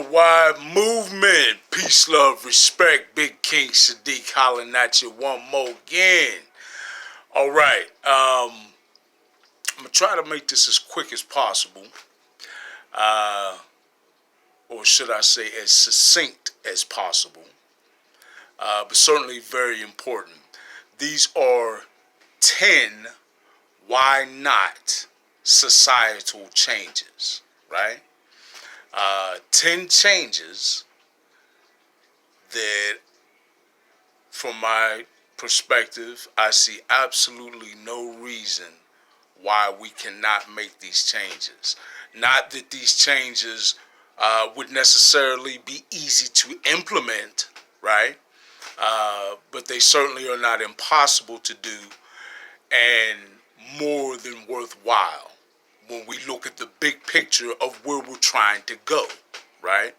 Worldwide movement. Peace, love, respect. Big King Sadiq hollering at you one more again. All right. I'm going to try to make this as quick as possible. Or should I say as succinct as possible. But certainly very important. These are 10 why not societal changes, right? 10 changes that, from my perspective, I see absolutely no reason why we cannot make these changes. Not that these changes would necessarily be easy to implement, right? But they certainly are not impossible to do and more than worthwhile when we look at the big picture of where we're trying to go, right?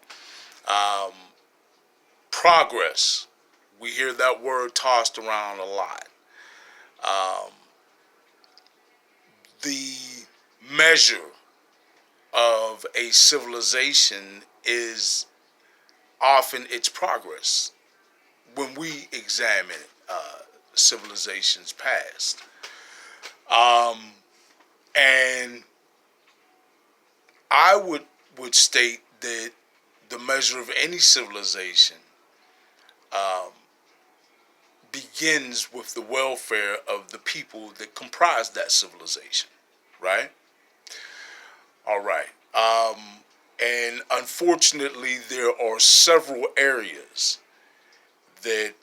Progress. We hear that word tossed around a lot. The measure of a civilization is often its progress when we examine civilizations past. And I would state that the measure of any civilization begins with the welfare of the people that comprise that civilization, right? All right. And unfortunately, there are several areas that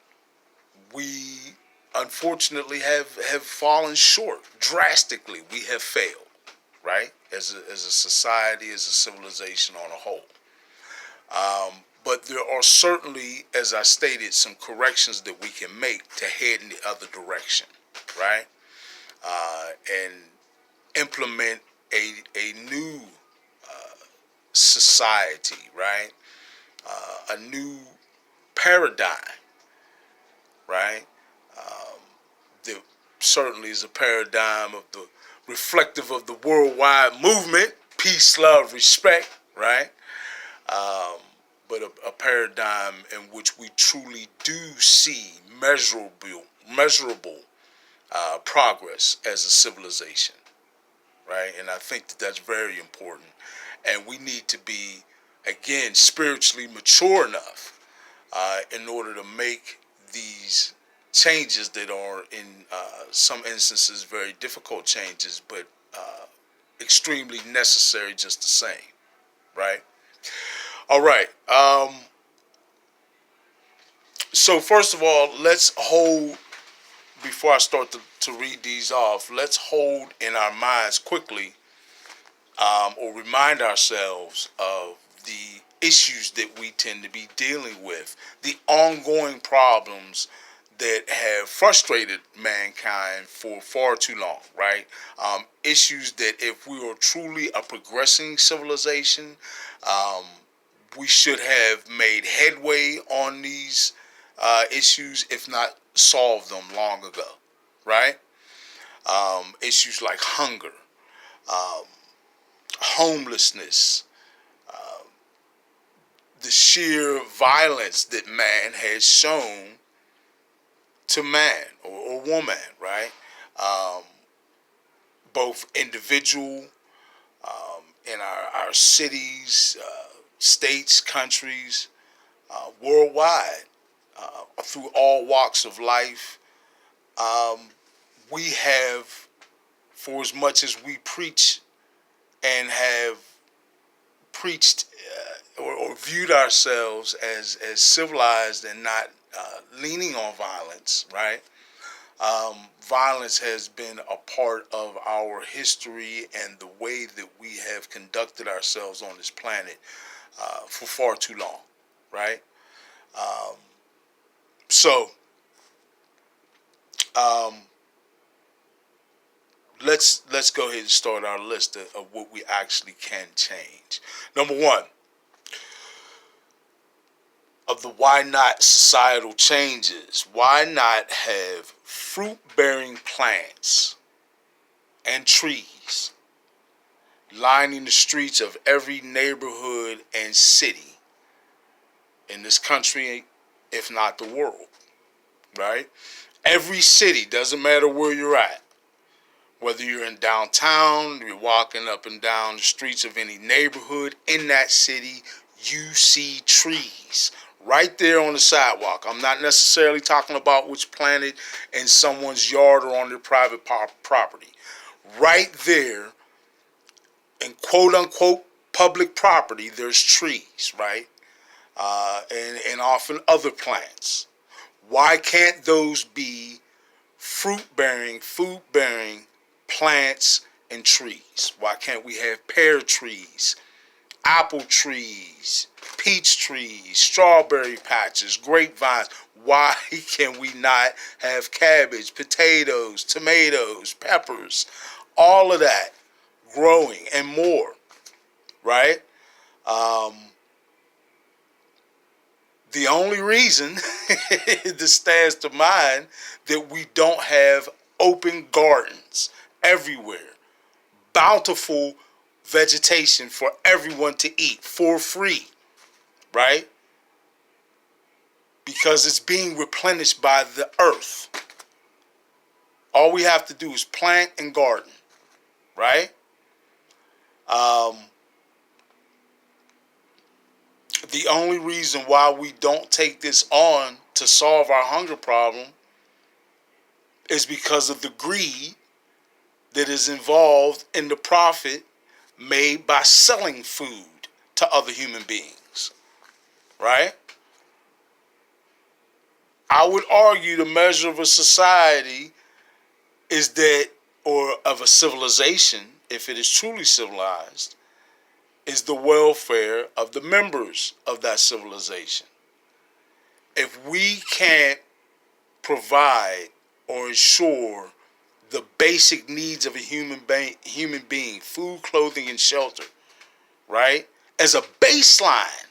we unfortunately have fallen short drastically. We have failed, right? As a society, as a civilization on a whole. But there are certainly, as I stated, some corrections that we can make to head in the other direction, right? And implement a new society, right? A new paradigm, right? That certainly is a paradigm of the reflective of the worldwide movement, peace, love, respect, right? But a paradigm in which we truly do see measurable progress as a civilization, right? And I think that that's very important. And we need to be, again, spiritually mature enough in order to make these changes that are, in some instances, very difficult changes, but extremely necessary just the same, right? All right. So first of all, let's hold, before I start to read these off, let's hold in our minds quickly or remind ourselves of the issues that we tend to be dealing with, the ongoing problems that have frustrated mankind for far too long, right? Issues that if we are truly a progressing civilization, we should have made headway on these issues, if not solved them long ago, right? Issues like hunger, homelessness, the sheer violence that man has shown to man or woman, right? Both individual, in our cities, states, countries, worldwide, through all walks of life. We have, for as much as we preach and have preached or viewed ourselves as civilized and not leaning on violence, right? Violence has been a part of our history and the way that we have conducted ourselves on this planet for far too long, right? Let's go ahead and start our list of what we actually can change. Number one, of the why not societal changes. Why not have fruit-bearing plants and trees lining the streets of every neighborhood and city, in this country, if not the world, right? Every city, doesn't matter where you're at, whether you're in downtown, you're walking up and down the streets of any neighborhood in that city, you see trees right there on the sidewalk. I'm not necessarily talking about what's planted in someone's yard or on their private property. Right there in quote unquote public property, there's trees, right? And often other plants. Why can't those be fruit-bearing, food-bearing plants and trees? Why can't we have pear trees, apple trees, peach trees, strawberry patches, grapevines? Why can we not have cabbage, potatoes, tomatoes, peppers, all of that growing and more, right? The only reason this stands to mind that we don't have open gardens everywhere, bountiful vegetation for everyone to eat for free, right? Because it's being replenished by the earth. All we have to do is plant and garden, right? The only reason why we don't take this on to solve our hunger problem is because of the greed that is involved in the profit made by selling food to other human beings, right? I would argue the measure of a society is that, or of a civilization, if it is truly civilized, is the welfare of the members of that civilization. If we can't provide or ensure the basic needs of a human being, food, clothing, and shelter, right, as a baseline.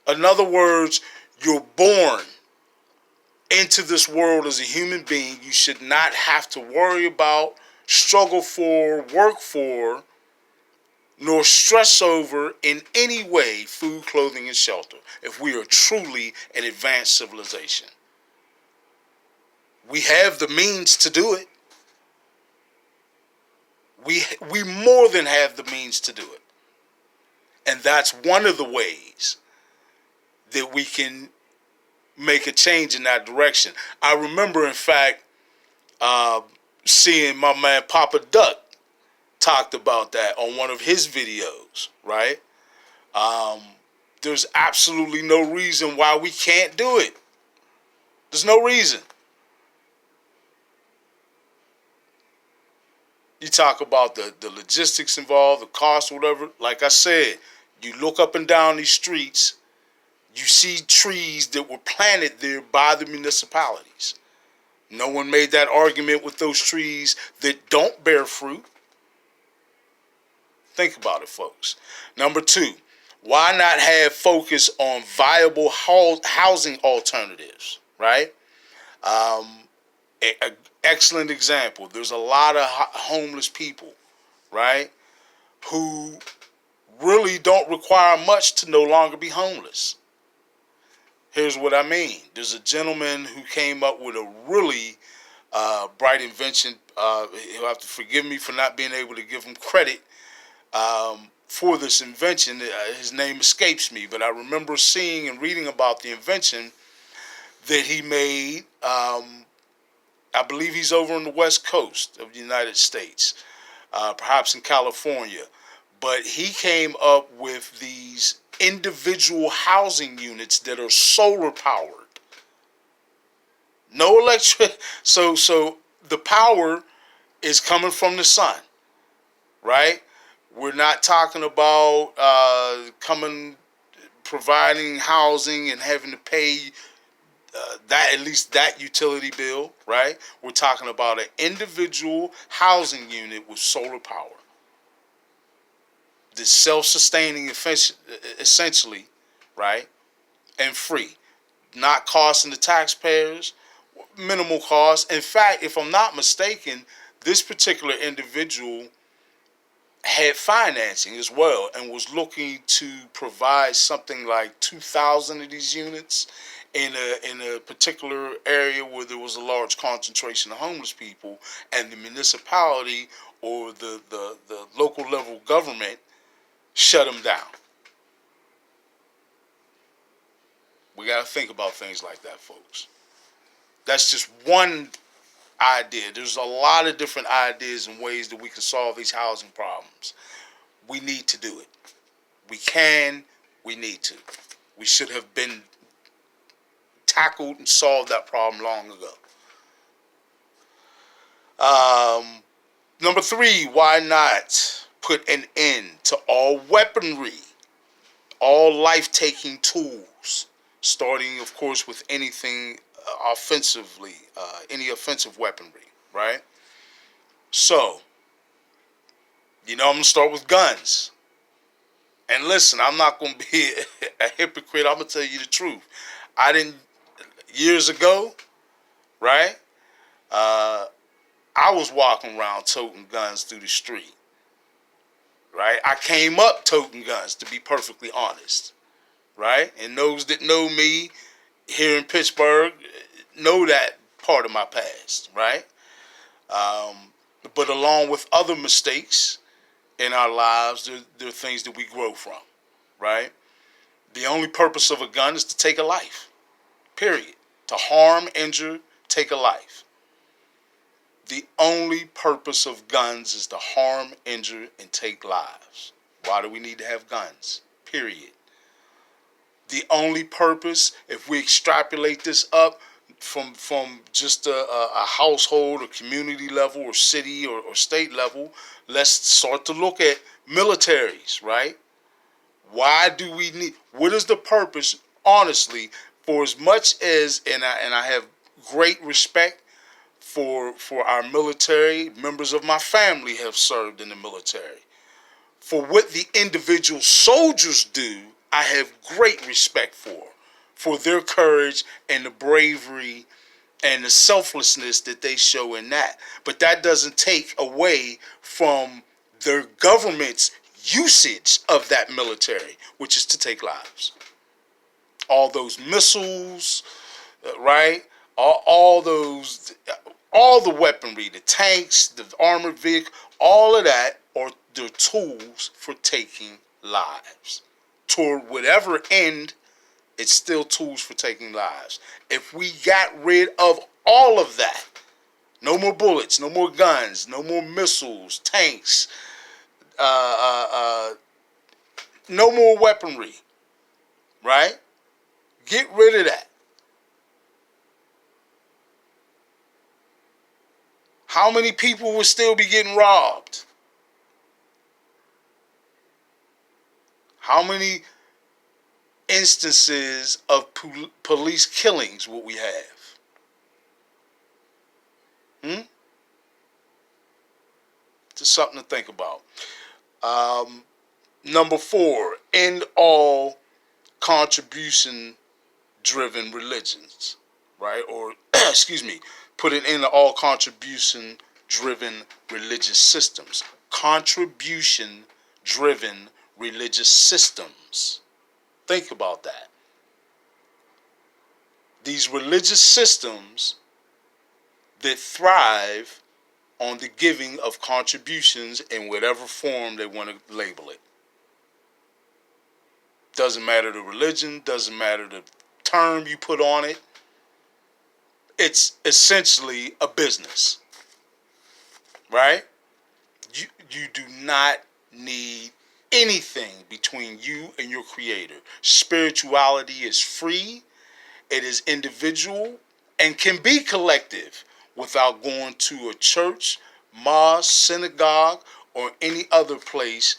In other words, you're born into this world as a human being. You should not have to worry about, struggle for, work for, nor stress over in any way food, clothing, and shelter if we are truly an advanced civilization. We have the means to do it. We more than have the means to do it. And that's one of the ways that we can make a change in that direction. I remember, in fact, seeing my man Papa Duck talked about that on one of his videos, right? There's absolutely no reason why we can't do it. There's no reason. You talk about the logistics involved, the cost, whatever. Like I said, you look up and down these streets, you see trees that were planted there by the municipalities. No one made that argument with those trees that don't bear fruit. Think about it, folks. Number two, why not have focus on viable housing alternatives, right? An excellent example. There's a lot of homeless people, right, who really don't require much to no longer be homeless. Here's what I mean. There's a gentleman who came up with a really bright invention. He'll have to forgive me for not being able to give him credit for this invention. His name escapes me, but I remember seeing and reading about the invention that he made. I believe he's over on the West Coast of the United States, perhaps in California. But he came up with these individual housing units that are solar powered. No electric. So the power is coming from the sun, right? We're not talking about providing housing and having to pay that, at least that utility bill, right? We're talking about an individual housing unit with solar power. That's self-sustaining essentially, right? And free. Not costing the taxpayers, minimal cost. In fact, if I'm not mistaken, this particular individual had financing as well and was looking to provide something like 2,000 of these units in a particular area where there was a large concentration of homeless people, and the municipality or the local level government shut them down. We got to think about things like that, folks. That's just one idea. There's a lot of different ideas and ways that we can solve these housing problems. We need to do it. We can. We need to. We should have been tackled and solved that problem long ago. Number 3, why not put an end to all weaponry, all life-taking tools, starting, of course, with anything offensively, any offensive weaponry, right? So, I'm going to start with guns. And listen, I'm not going to be a hypocrite. I'm going to tell you the truth. Years ago, right, I was walking around toting guns through the street, right? I came up toting guns, to be perfectly honest, right? And those that know me here in Pittsburgh know that part of my past, right? But along with other mistakes in our lives, there are things that we grow from, right? The only purpose of a gun is to take a life, period. To harm, injure, take a life. The only purpose of guns is to harm, injure, and take lives. Why do we need to have guns? Period. The only purpose, if we extrapolate this up from just a household or community level or city or state level, let's start to look at militaries, right? Why do we need, what is the purpose, honestly, for as much as, and I have great respect for our military, members of my family have served in the military. For what the individual soldiers do, I have great respect for their courage and the bravery and the selflessness that they show in that. But that doesn't take away from their government's usage of that military, which is to take lives. All those missiles, right? All the weaponry, the tanks, the armored vehicle, all of that are the tools for taking lives. Toward whatever end, it's still tools for taking lives. If we got rid of all of that, no more bullets, no more guns, no more missiles, tanks, no more weaponry, right? Get rid of that. How many people would still be getting robbed? How many instances of police killings would we have? Just something to think about. Number 4, end all contribution-driven religions, right? Or, excuse me, put an end to all contribution-driven religious systems. Contribution-driven religious systems. Think about that. These religious systems that thrive on the giving of contributions in whatever form they want to label it. Doesn't matter the religion, doesn't matter the term you put on it. It's essentially a business, right? You do not need anything between you and your creator. Spirituality is free, it is individual, and can be collective without going to a church, mosque, synagogue, or any other place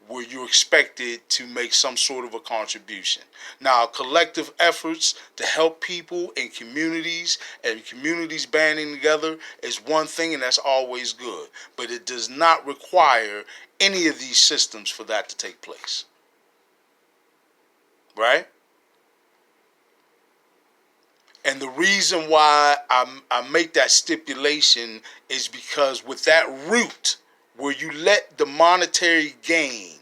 where you're expected to make some sort of a contribution. Now, collective efforts to help people in communities and communities banding together is one thing, and that's always good. But it does not require any of these systems for that to take place. Right? And the reason why I make that stipulation is because with that root, where you let the monetary gain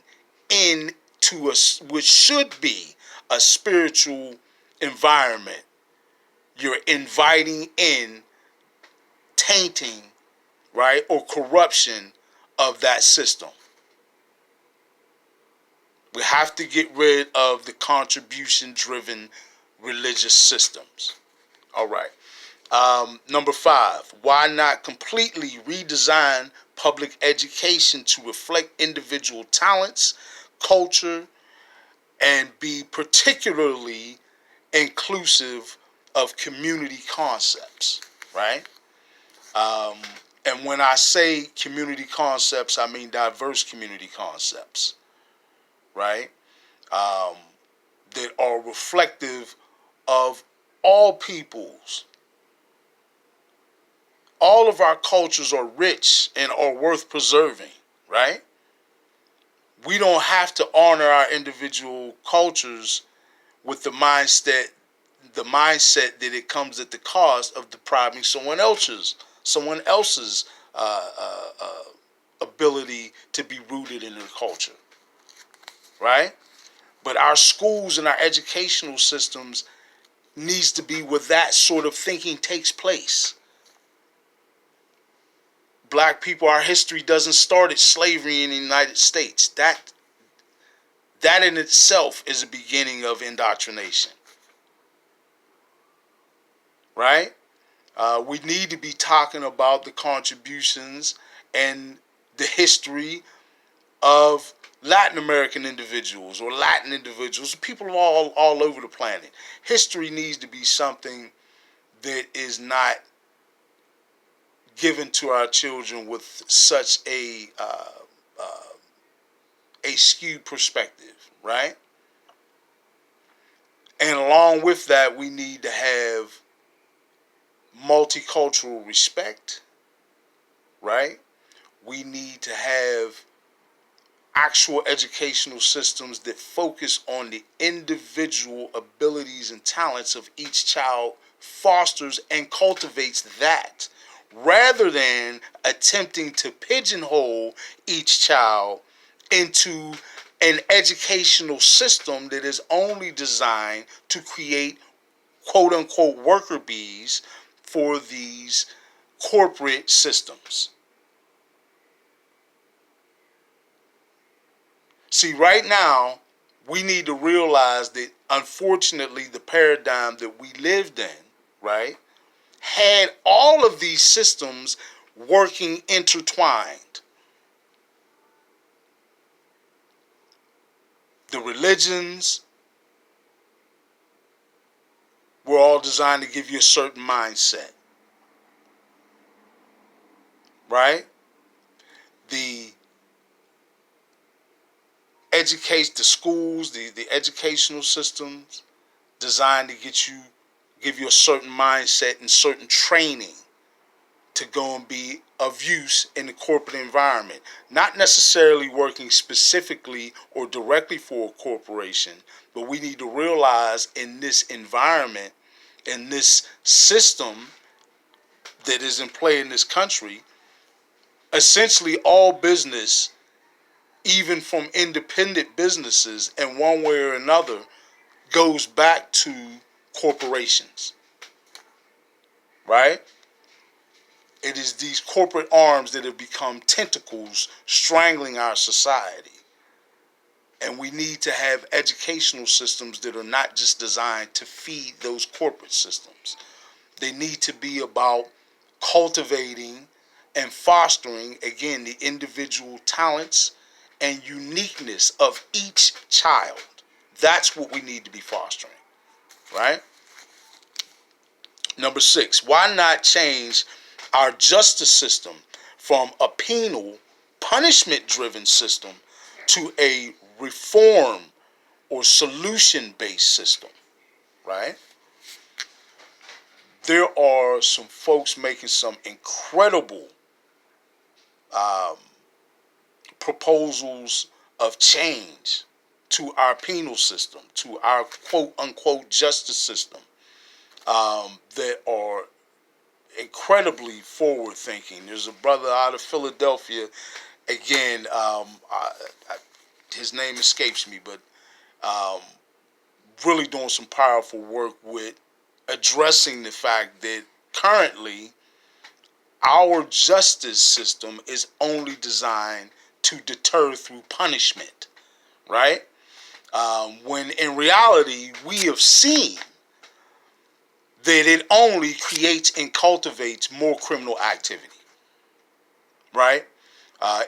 into which should be a spiritual environment, you're inviting in tainting, right, or corruption of that system. We have to get rid of the contribution-driven religious systems. All right. Number 5, why not completely redesign public education to reflect individual talents, culture, and be particularly inclusive of community concepts, right? And when I say community concepts, I mean diverse community concepts, right? That are reflective of all peoples. All of our cultures are rich and are worth preserving, right? We don't have to honor our individual cultures with the mindset that it comes at the cost of depriving someone else's ability to be rooted in their culture, right? But our schools and our educational systems needs to be where that sort of thinking takes place. Black people, our history doesn't start at slavery in the United States. That in itself is a beginning of indoctrination, right? We need to be talking about the contributions and the history of Latin American individuals or Latin individuals, people all over the planet. History needs to be something that is not given to our children with such a skewed perspective, right? And along with that, we need to have multicultural respect, right? We need to have actual educational systems that focus on the individual abilities and talents of each child, fosters and cultivates that, rather than attempting to pigeonhole each child into an educational system that is only designed to create quote unquote worker bees for these corporate systems. See, right now, we need to realize that unfortunately the paradigm that we lived in, right, had all of these systems working intertwined. The religions were all designed to give you a certain mindset, right? The the schools, the educational systems designed to give you a certain mindset and certain training to go and be of use in the corporate environment. Not necessarily working specifically or directly for a corporation, but we need to realize in this environment, in this system that is in play in this country, essentially all business, even from independent businesses, in one way or another, goes back to corporations, right? It is these corporate arms that have become tentacles strangling our society. And we need to have educational systems that are not just designed to feed those corporate systems. They need to be about cultivating and fostering, again, the individual talents and uniqueness of each child. That's what we need to be fostering, right? Number 6, why not change our justice system from a penal, punishment-driven system to a reform or solution-based system, right? There are some folks making some incredible proposals of change to our penal system, to our quote-unquote justice system, that are incredibly forward-thinking. There's a brother out of Philadelphia, again, his name escapes me, but um, really doing some powerful work with addressing the fact that currently our justice system is only designed to deter through punishment, right? When in reality, we have seen that it only creates and cultivates more criminal activity, right?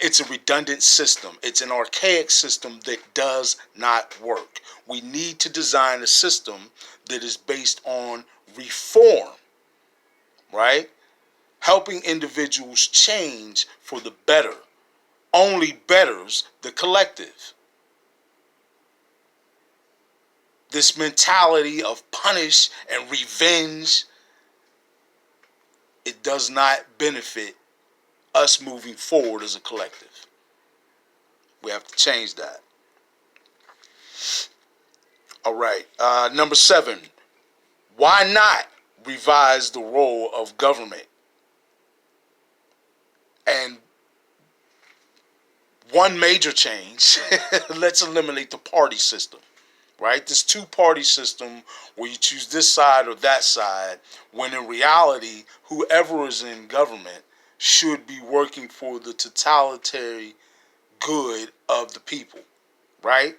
It's a redundant system. It's an archaic system that does not work. We need to design a system that is based on reform, right? Helping individuals change for the better only betters the collective. This mentality of punish and revenge, it does not benefit us moving forward as a collective. We have to change that. All right. Number 7. Why not revise the role of government? And one major change, let's eliminate the party system, right? This two-party system where you choose this side or that side, when in reality, whoever is in government should be working for the totalitarian good of the people, right?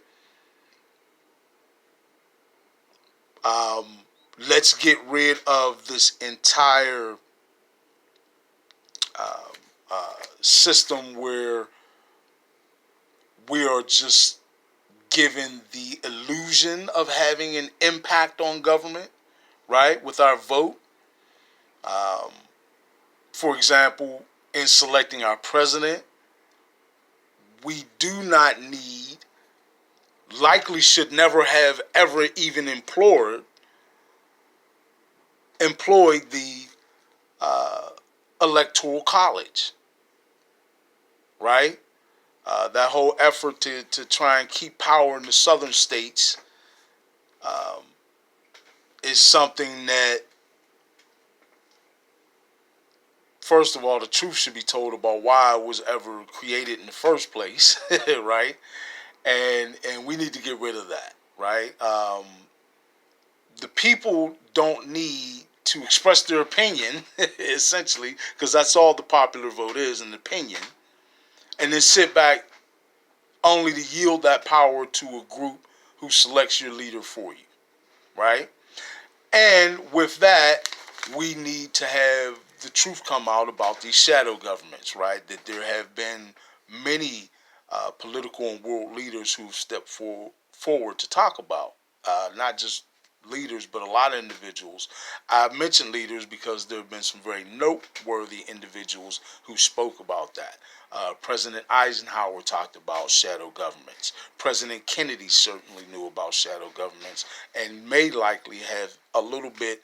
Let's get rid of this entire system where we are just given the illusion of having an impact on government, right, with our vote. For example, in selecting our president, we do not need, likely should never have ever even employed the electoral college, right? That whole effort to try and keep power in the southern states is something that, first of all, the truth should be told about why it was ever created in the first place, right? And we need to get rid of that, right? The people don't need to express their opinion, essentially, because that's all the popular vote is, an opinion, and then sit back only to yield that power to a group who selects your leader for you, right? And with that, we need to have the truth come out about these shadow governments, right? That there have been many political and world leaders who've stepped forward to talk about, not just leaders, but a lot of individuals. I mentioned leaders because there have been some very noteworthy individuals who spoke about that. President Eisenhower talked about shadow governments. President Kennedy certainly knew about shadow governments and may likely have a little bit,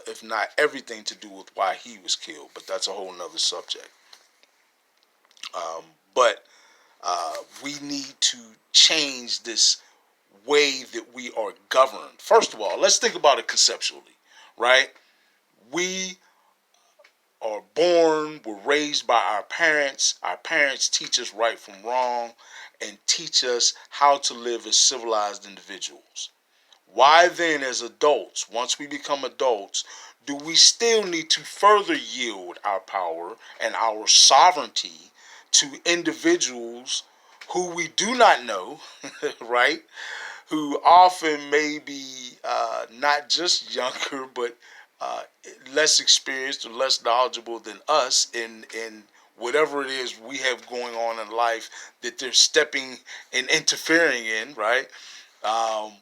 if not everything, to do with why he was killed. But that's a whole nother subject. But we need to change this way that we are governed. First of all, let's think about it conceptually, right? We are born, we're raised by our parents. Our parents teach us right from wrong and teach us how to live as civilized individuals. Why then, as adults, once we become adults, do we still need to further yield our power and our sovereignty to individuals who we do not know, right? Who often may be not just younger, but less experienced or less knowledgeable than us in whatever it is we have going on in life that they're stepping and interfering in, right? Um,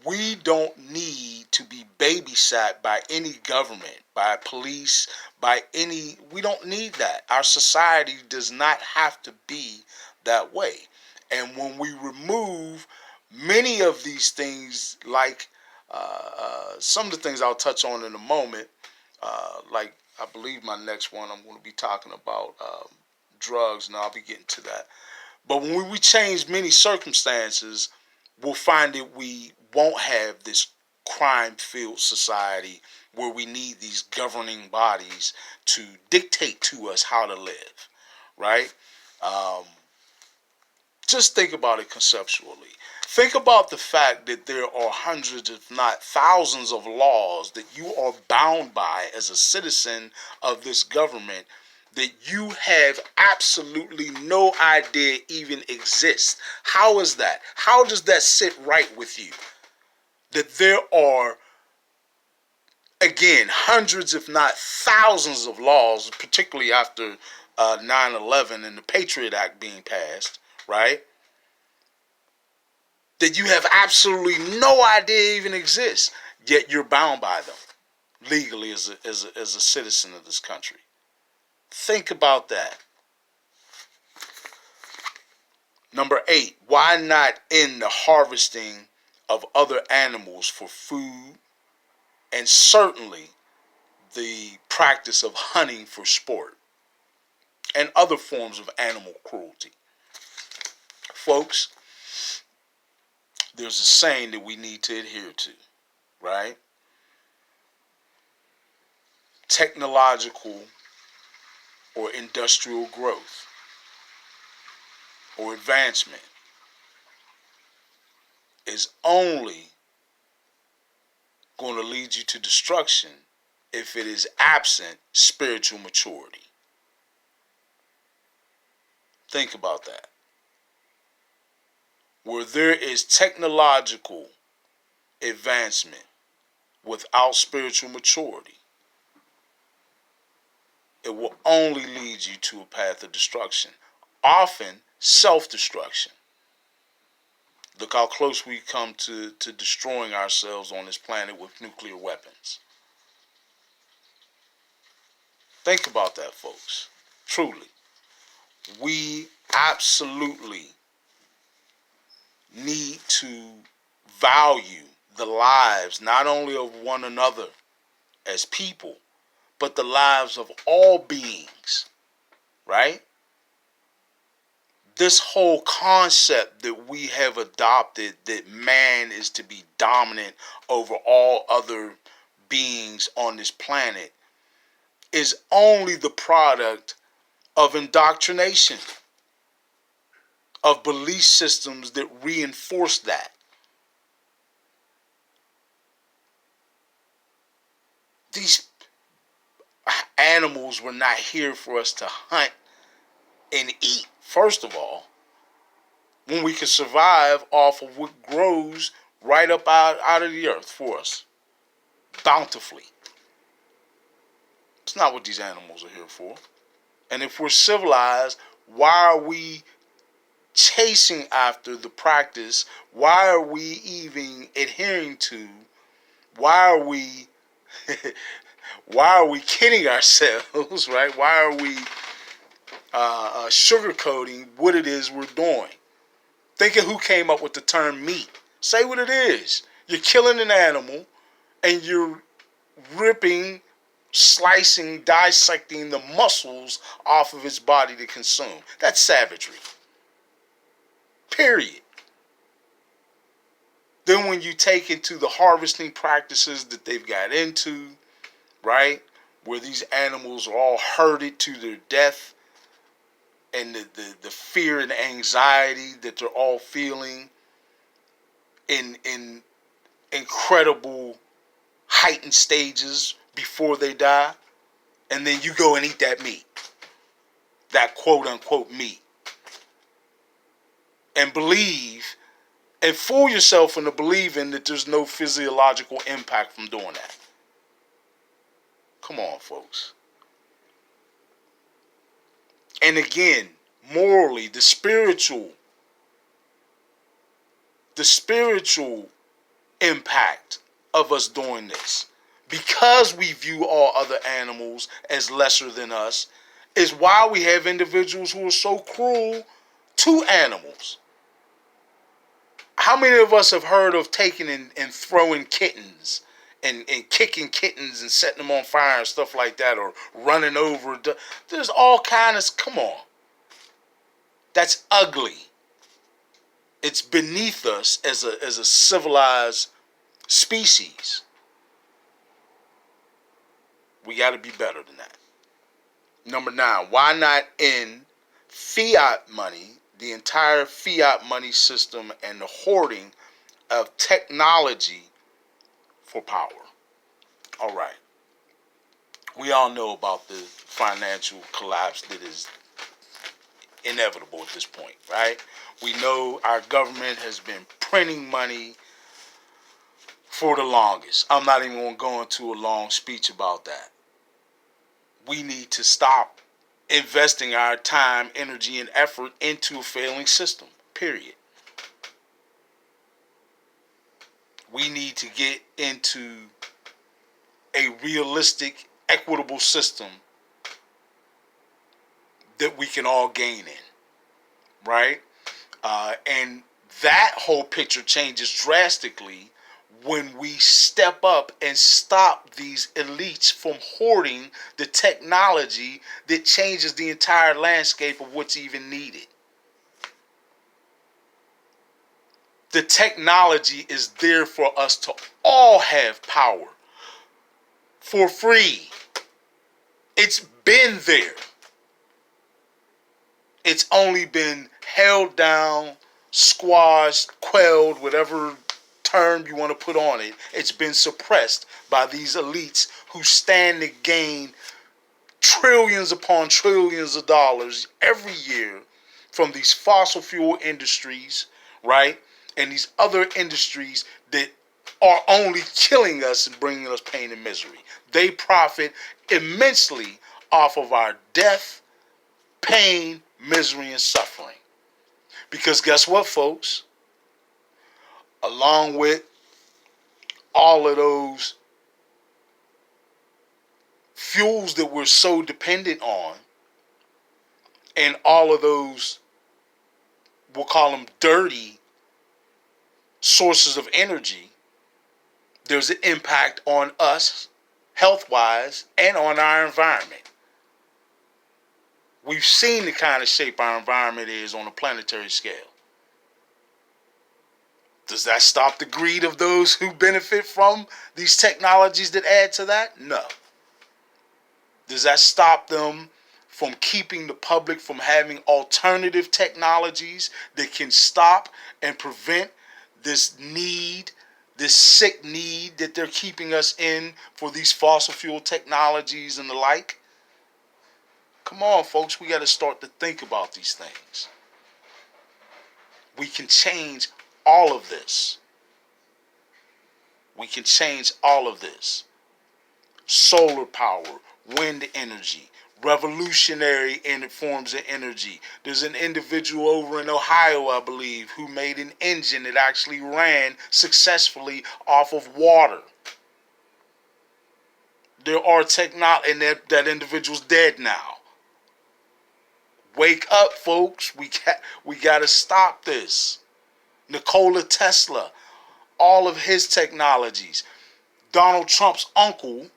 we don't need to be babysat by any government, by police, by any. We don't need that. Our society does not have to be that way. And when we remove many of these things, like some of the things I'll touch on in a moment, like I believe my next one I'm going to be talking about drugs, and I'll be getting to that. But when we change many circumstances, we'll find that we won't have this crime-filled society where we need these governing bodies to dictate to us how to live, right? Just think about it conceptually. Think about the fact that there are hundreds, if not thousands, of laws that you are bound by as a citizen of this government that you have absolutely no idea even exist. How is that? How does that sit right with you? That there are, again, hundreds, if not thousands of laws, particularly after 9/11 and the Patriot Act being passed, right? That you have absolutely no idea even exist, yet you're bound by them legally as a citizen of this country. Think about that. Number 8, why not end the harvesting of other animals for food, and certainly the practice of hunting for sport and other forms of animal cruelty? Folks, there's a saying that we need to adhere to, right? Technological or industrial growth or advancement is only going to lead you to destruction if it is absent spiritual maturity. Think about that. Where there is technological advancement without spiritual maturity, it will only lead you to a path of destruction, often self-destruction. Look how close we come to destroying ourselves on this planet with nuclear weapons. Think about that, folks. Truly. We absolutely need to value the lives not only of one another as people, but the lives of all beings, right? This whole concept that we have adopted, that man is to be dominant over all other beings on this planet, is only the product of indoctrination, of belief systems that reinforce that. These animals were not here for us to hunt and eat, first of all, when we could survive off of what grows right up out of the earth for us, bountifully. It's not what these animals are here for. And if we're civilized, why are we chasing after the practice? Why are we even adhering to? Why are we kidding ourselves, right? Why are we sugarcoating what it is we're doing? Think of who came up with the term meat. Say what it is. You're killing an animal and you're ripping, slicing, dissecting the muscles off of its body to consume. That's savagery. Period. Then when you take into the harvesting practices that they've got into, right, where these animals are all herded to their death, and the fear and anxiety that they're all feeling in incredible heightened stages before they die, and then you go and eat that meat, that quote unquote meat, and believe and fool yourself into believing that there's no physiological impact from doing that. Come on, folks. And again, morally, the spiritual impact of us doing this, because we view all other animals as lesser than us, is why we have individuals who are so cruel to animals. How many of us have heard of taking and throwing kittens and kicking kittens and setting them on fire and stuff like that, or running over? There's all kinds of, come on. That's ugly. It's beneath us as a civilized species. We got to be better than that. Number 9, why not end fiat money, the entire fiat money system, and the hoarding of technology for power? All right. We all know about the financial collapse that is inevitable at this point, right? We know our government has been printing money for the longest. I'm not even going to go into a long speech about that. We need to stop investing our time, energy, and effort into a failing system, period. We need to get into a realistic, equitable system that we can all gain in, right? And that whole picture changes drastically when we step up and stop these elites from hoarding the technology that changes the entire landscape of what's even needed. The technology is there for us to all have power for free. It's been there. It's only been held down, squashed, quelled, whatever term you want to put on it. It's been suppressed by these elites who stand to gain trillions upon trillions of dollars every year from these fossil fuel industries, right? And these other industries that are only killing us and bringing us pain and misery. They profit immensely off of our death, pain, misery, and suffering. Because guess what, folks? Along with all of those fuels that we're so dependent on, and all of those, we'll call them dirty sources of energy, there's an impact on us, health-wise, and on our environment. We've seen the kind of shape our environment is on a planetary scale. Does that stop the greed of those who benefit from these technologies that add to that? No. Does that stop them from keeping the public from having alternative technologies that can stop and prevent this need, this sick need that they're keeping us in for these fossil fuel technologies and the like? Come on, folks, we got to start to think about these things. We can change all of this. We can change all of this. Solar power, wind energy, revolutionary forms of energy. There's an individual over in Ohio, I believe, who made an engine that actually ran successfully off of water. There are technology, and that individual's dead now. Wake up, folks. We got to stop this. Nikola Tesla, all of his technologies. Donald Trump's uncle